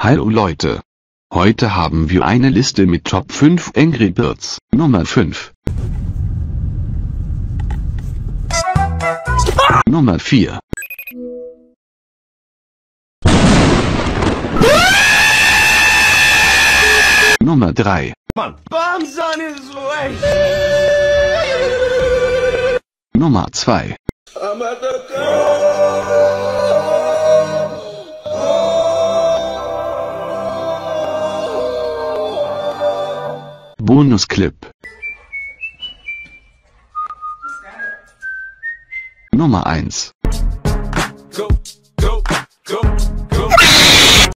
Hallo Leute. Heute haben wir eine Liste mit Top 5 Angry Birds. Nummer 5. Nummer 4. Nummer 3. Bombs on his way. Nummer 2. I'm at the Bonusclip. Nummer 1. go, go, go, go.